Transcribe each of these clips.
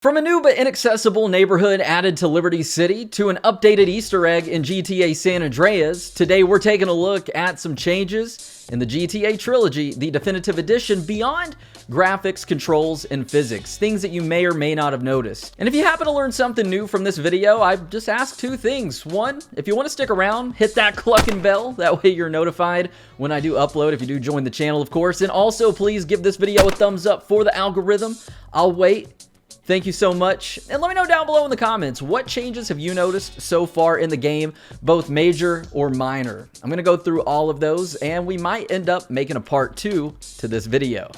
From a new but inaccessible neighborhood added to Liberty City to an updated Easter egg in GTA San Andreas, today we're taking a look at some changes in the GTA Trilogy, the definitive edition, beyond graphics, controls, and physics, things that you may or may not have noticed. And if you happen to learn something new from this video, I just ask two things. One, if you want to stick around, hit that clucking bell, that way you're notified when I do upload, if you do join the channel, of course. And also, please give this video a thumbs up for the algorithm. I'll wait. Thank you so much, and let me know down below in the comments, what changes have you noticed so far in the game, both major or minor? I'm going to go through all of those, and we might end up making a part 2 to this video.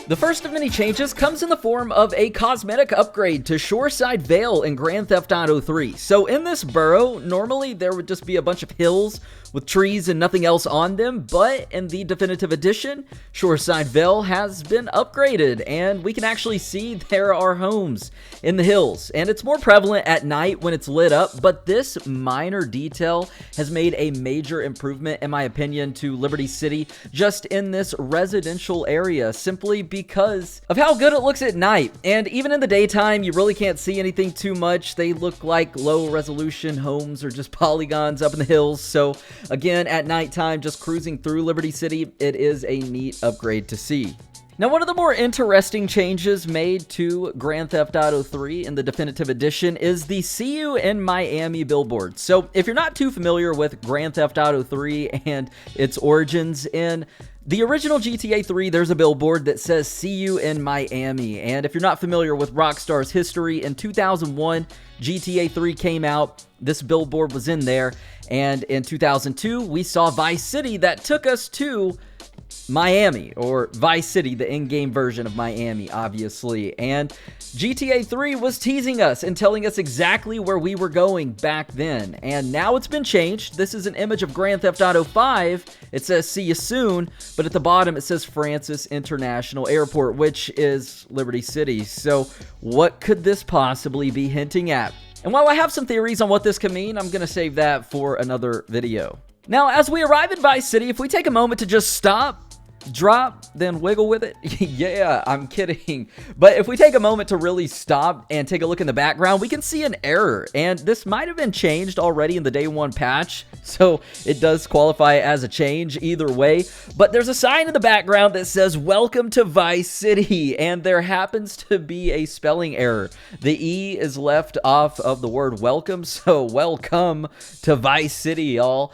The first of many changes comes in the form of a cosmetic upgrade to Shoreside Vale in Grand Theft Auto 3. So in this borough, normally there would just be a bunch of hills with trees and nothing else on them, but in the definitive edition, Shoreside Vale has been upgraded, and we can actually see there are homes in the hills, and it's more prevalent at night when it's lit up, but this minor detail has made a major improvement, in my opinion, to Liberty City just in this residential area, simply because of how good it looks at night. And even in the daytime, you really can't see anything too much. They look like low resolution homes or just polygons up in the hills. So again, at nighttime, just cruising through Liberty City, it is a neat upgrade to see. Now, one of the more interesting changes made to Grand Theft Auto 3 in the definitive edition is the See You in Miami billboard. So if you're not too familiar with Grand Theft Auto 3 and its origins, in the original GTA 3, there's a billboard that says "See You in Miami." And if you're not familiar with Rockstar's history, in 2001, GTA 3 came out. This billboard was in there. And in 2002, we saw Vice City that took us to Miami, or Vice City, the in-game version of Miami, obviously. And GTA 3 was teasing us and telling us exactly where we were going back then. And now it's been changed. This is an image of Grand Theft Auto 5. It says "See you soon," but at the bottom it says Francis International Airport, which is Liberty City. So what could this possibly be hinting at? And while I have some theories on what this could mean, I'm going to save that for another video. Now, as we arrive in Vice City, if we take a moment to just stop, drop, then wiggle with it. Yeah, I'm kidding. But if we take a moment to really stop and take a look in the background, we can see an error. And this might have been changed already in the day one patch, so it does qualify as a change either way. But there's a sign in the background that says "Welcome to Vice City," and there happens to be a spelling error. The E is left off of the word welcome, so welcome to Vice City, y'all.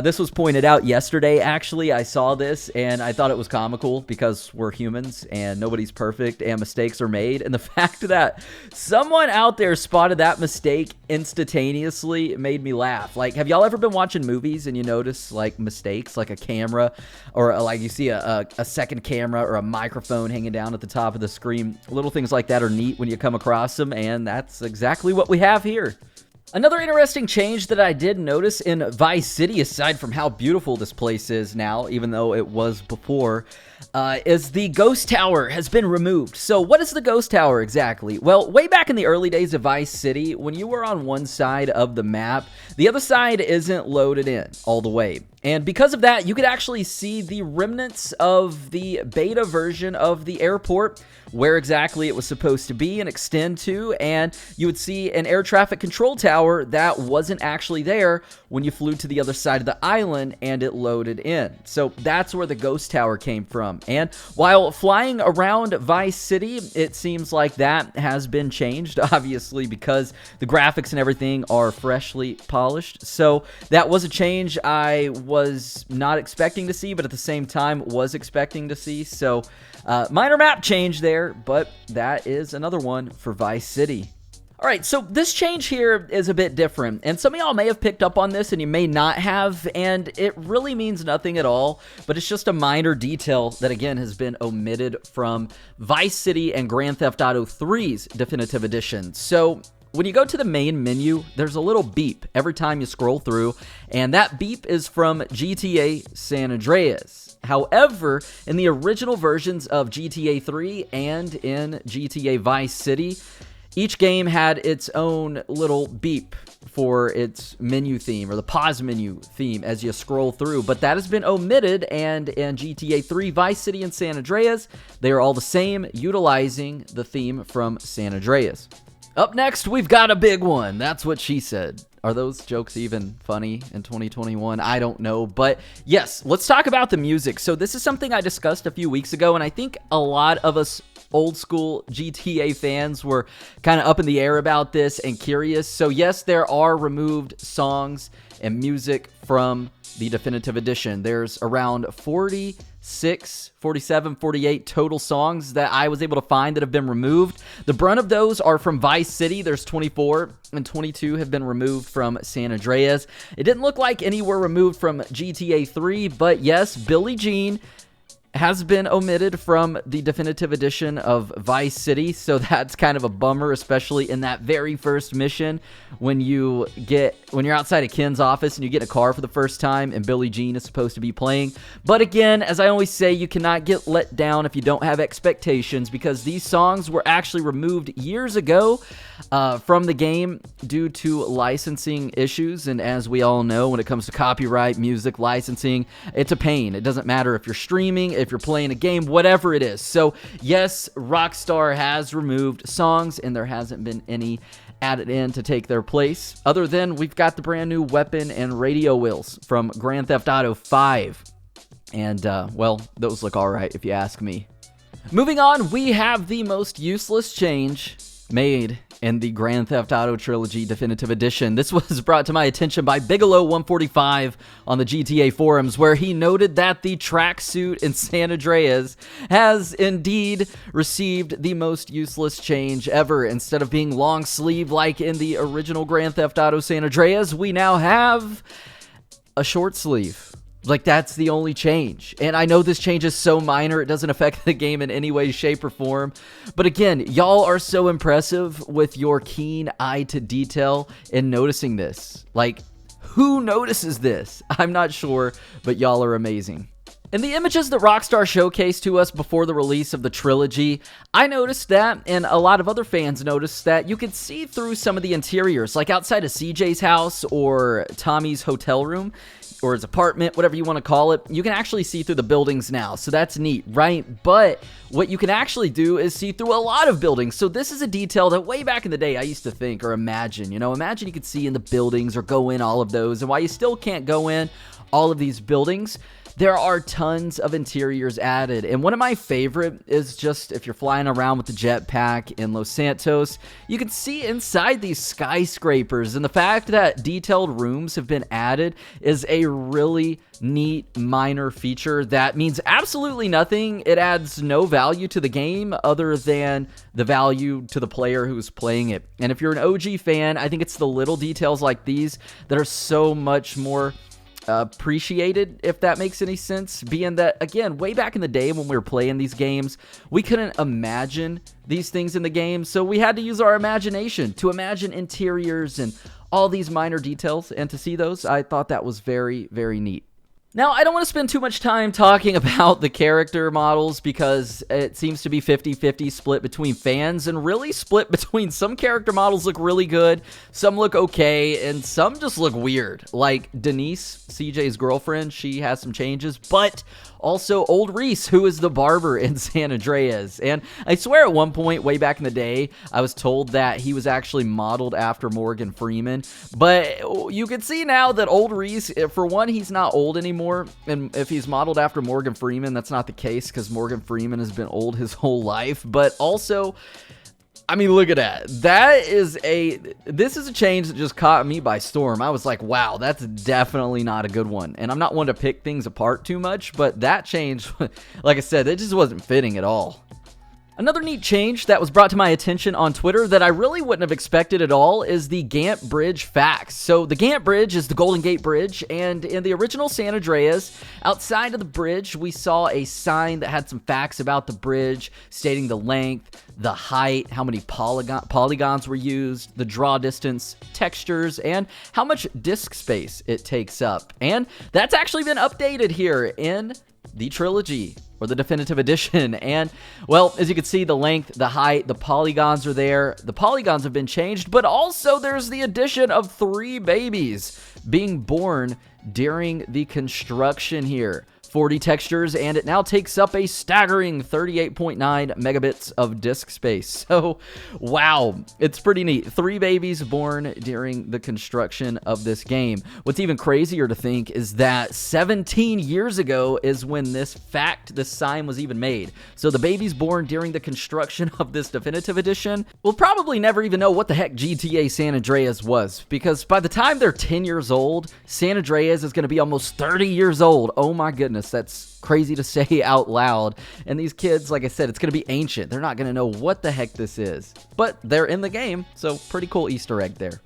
This was pointed out yesterday, actually. I saw this, and I thought it was comical because we're humans and nobody's perfect and mistakes are made. And the fact that someone out there spotted that mistake instantaneously made me laugh. Like, have y'all ever been watching movies and you notice like mistakes, like a camera, or like you see a second camera or a microphone hanging down at the top of the screen? Little things like that are neat when you come across them, and that's exactly what we have here. Another interesting change that I did notice in Vice City, aside from how beautiful this place is now, even though it was before, is the Ghost Tower has been removed. So what is the Ghost Tower exactly? Well, way back in the early days of Vice City, when you were on one side of the map, the other side isn't loaded in all the way. And because of that, you could actually see the remnants of the beta version of the airport, where exactly it was supposed to be and extend to, and you would see an air traffic control tower that wasn't actually there when you flew to the other side of the island and it loaded in. So that's where the Ghost Tower came from. And while flying around Vice City, it seems like that has been changed, obviously, because the graphics and everything are freshly polished. So that was a change I was not expecting to see, but at the same time was expecting to see. So minor map change there, but that is another one for Vice City. All right, so this change here is a bit different, and some of y'all may have picked up on this and you may not have, and it really means nothing at all, but it's just a minor detail that, again, has been omitted from Vice City and Grand Theft Auto 3's definitive edition. So when you go to the main menu, there's a little beep every time you scroll through, and that beep is from GTA San Andreas. However, in the original versions of GTA 3 and in GTA Vice City, Each game had its own little beep for its menu theme, or the pause menu theme as you scroll through, but that has been omitted, and in GTA 3, Vice City, and San Andreas, they are all the same, utilizing the theme from San Andreas. Up next, we've got a big one. That's what she said. Are those jokes even funny in 2021? I don't know. But yes, let's talk about the music. So this is something I discussed a few weeks ago, and I think a lot of us old school GTA fans were kind of up in the air about this and curious. So yes, there are removed songs and music from the definitive edition. There's around 46, 47, 48 total songs that I was able to find that have been removed. The brunt of those are from Vice City. There's 24, and 22 have been removed from San Andreas. It didn't look like any were removed from GTA 3, but yes, Billie Jean has been omitted from the definitive edition of Vice City, so that's kind of a bummer, especially in that very first mission when you're outside of Ken's office and you get in a car for the first time and Billie Jean is supposed to be playing. But again, as I always say, you cannot get let down if you don't have expectations, because these songs were actually removed years ago from the game due to licensing issues, and as we all know, when it comes to copyright music licensing, it's a pain. It doesn't matter if you're streaming, if you're playing a game, whatever it is. So yes, Rockstar has removed songs, and there hasn't been any added in to take their place, other than we've got the brand new weapon and radio wheels from Grand Theft Auto 5, and well, those look alright if you ask me. Moving on, we have the most useless change made in the Grand Theft Auto Trilogy Definitive Edition. This was brought to my attention by Bigelow145 on the GTA forums, where he noted that the tracksuit in San Andreas has indeed received the most useless change ever. Instead of being long sleeve like in the original Grand Theft Auto San Andreas, we now have a short sleeve. Like, that's the only change. And I know this change is so minor, it doesn't affect the game in any way, shape, or form. But again, y'all are so impressive with your keen eye to detail in noticing this. Like, who notices this? I'm not sure, but y'all are amazing. In the images that Rockstar showcased to us before the release of the trilogy, I noticed that, and a lot of other fans noticed that, you could see through some of the interiors, like outside of CJ's house or Tommy's hotel room, or his apartment, whatever you want to call it. You can actually see through the buildings now, so that's neat, right? But what you can actually do is see through a lot of buildings. So this is a detail that way back in the day I used to think or imagine, imagine you could see in the buildings or go in all of those, and while you still can't go in all of these buildings, there are tons of interiors added, and one of my favorite is just if you're flying around with the jetpack in Los Santos, you can see inside these skyscrapers, and the fact that detailed rooms have been added is a really neat minor feature that means absolutely nothing. It adds no value to the game other than the value to the player who's playing it. And if you're an OG fan, I think it's the little details like these that are so much more appreciated, if that makes any sense, being that, again, way back in the day when we were playing these games, we couldn't imagine these things in the game, so we had to use our imagination to imagine interiors and all these minor details, and to see those, I thought that was very, very neat. Now, I don't want to spend too much time talking about the character models, because it seems to be 50-50 split between fans, and really split between some character models look really good, some look okay, and some just look weird. Like Denise, CJ's girlfriend, she has some changes, but also old Reese, who is the barber in San Andreas. And I swear at one point, way back in the day, I was told that he was actually modeled after Morgan Freeman. But you can see now that old Reese, for one, he's not old anymore. And if he's modeled after Morgan Freeman, that's not the case, because Morgan Freeman has been old his whole life. But also, I mean, look at that. This is a change that just caught me by storm. I was like, wow, that's definitely not a good one. And I'm not one to pick things apart too much, but that change, like I said, it just wasn't fitting at all. Another neat change that was brought to my attention on Twitter that I really wouldn't have expected at all is the Gant Bridge facts. So the Gant Bridge is the Golden Gate Bridge, and in the original San Andreas, outside of the bridge, we saw a sign that had some facts about the bridge, stating the length, the height, how many polygons were used, the draw distance, textures, and how much disk space it takes up. And that's actually been updated here in the trilogy, or the definitive edition. And, well, as you can see, the length, the height, the polygons are there. The polygons have been changed, but also there's the addition of 3 babies being born during the construction here. 40 textures, and it now takes up a staggering 38.9 megabits of disk space. So, wow, it's pretty neat. 3 babies born during the construction of this game. What's even crazier to think is that 17 years ago is when this sign was even made. So the babies born during the construction of this definitive edition will probably never even know what the heck GTA San Andreas was, because by the time they're 10 years old, San Andreas is going to be almost 30 years old. Oh my goodness. That's crazy to say out loud. And these kids, like I said, it's going to be ancient. They're not going to know what the heck this is. But they're in the game, so pretty cool Easter egg there.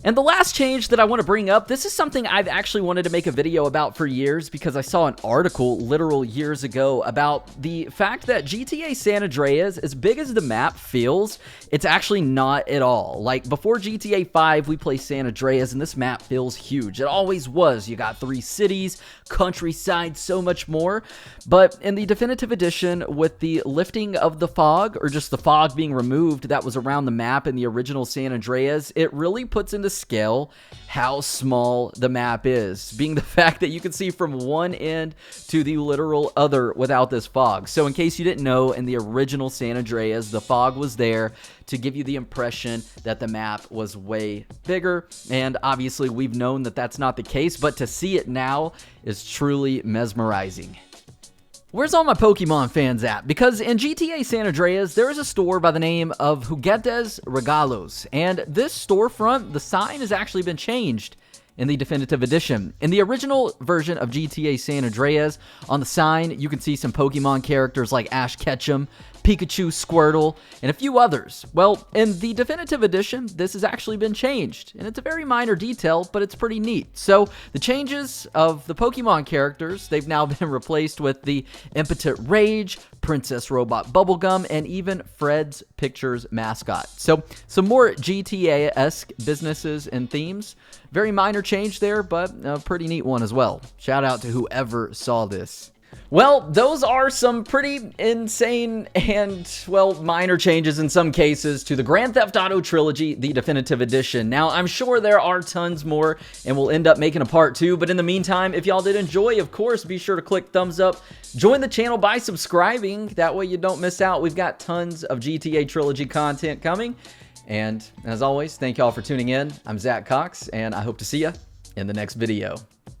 And the last change that I want to bring up, this is something I've actually wanted to make a video about for years because I saw an article literal years ago about the fact that GTA San Andreas, as big as the map feels, it's actually not at all. Like, before GTA 5, we play San Andreas, and this map feels huge. It always was. You got 3 cities, countryside, so much more. But in the definitive edition, with the lifting of the fog, or just the fog being removed that was around the map in the original San Andreas, it really puts into scale how small the map is, being the fact that you can see from one end to the literal other without this fog. So in case you didn't know, in the original San Andreas, the fog was there to give you the impression that the map was way bigger, and obviously we've known that that's not the case, but to see it now is truly mesmerizing. Where's all my Pokemon fans at? Because in GTA San Andreas, there is a store by the name of Juguetes Regalos, and this storefront, the sign has actually been changed in the definitive edition. In the original version of GTA San Andreas, on the sign, you can see some Pokemon characters like Ash Ketchum, Pikachu, Squirtle, and a few others. Well, in the definitive edition, this has actually been changed, and it's a very minor detail, but it's pretty neat. So, the changes of the Pokemon characters, they've now been replaced with the Impotent Rage, Princess Robot Bubblegum, and even Fred's Pictures mascot. So, some more GTA-esque businesses and themes. Very minor change there, but a pretty neat one as well. Shout out to whoever saw this. Well, those are some pretty insane and, well, minor changes in some cases to the Grand Theft Auto Trilogy, the definitive edition. Now, I'm sure there are tons more, and we'll end up making a part 2, but in the meantime, if y'all did enjoy, of course, be sure to click thumbs up. Join the channel by subscribing. That way you don't miss out. We've got tons of GTA Trilogy content coming. And as always, thank y'all for tuning in. I'm Zach Cox, and I hope to see you in the next video.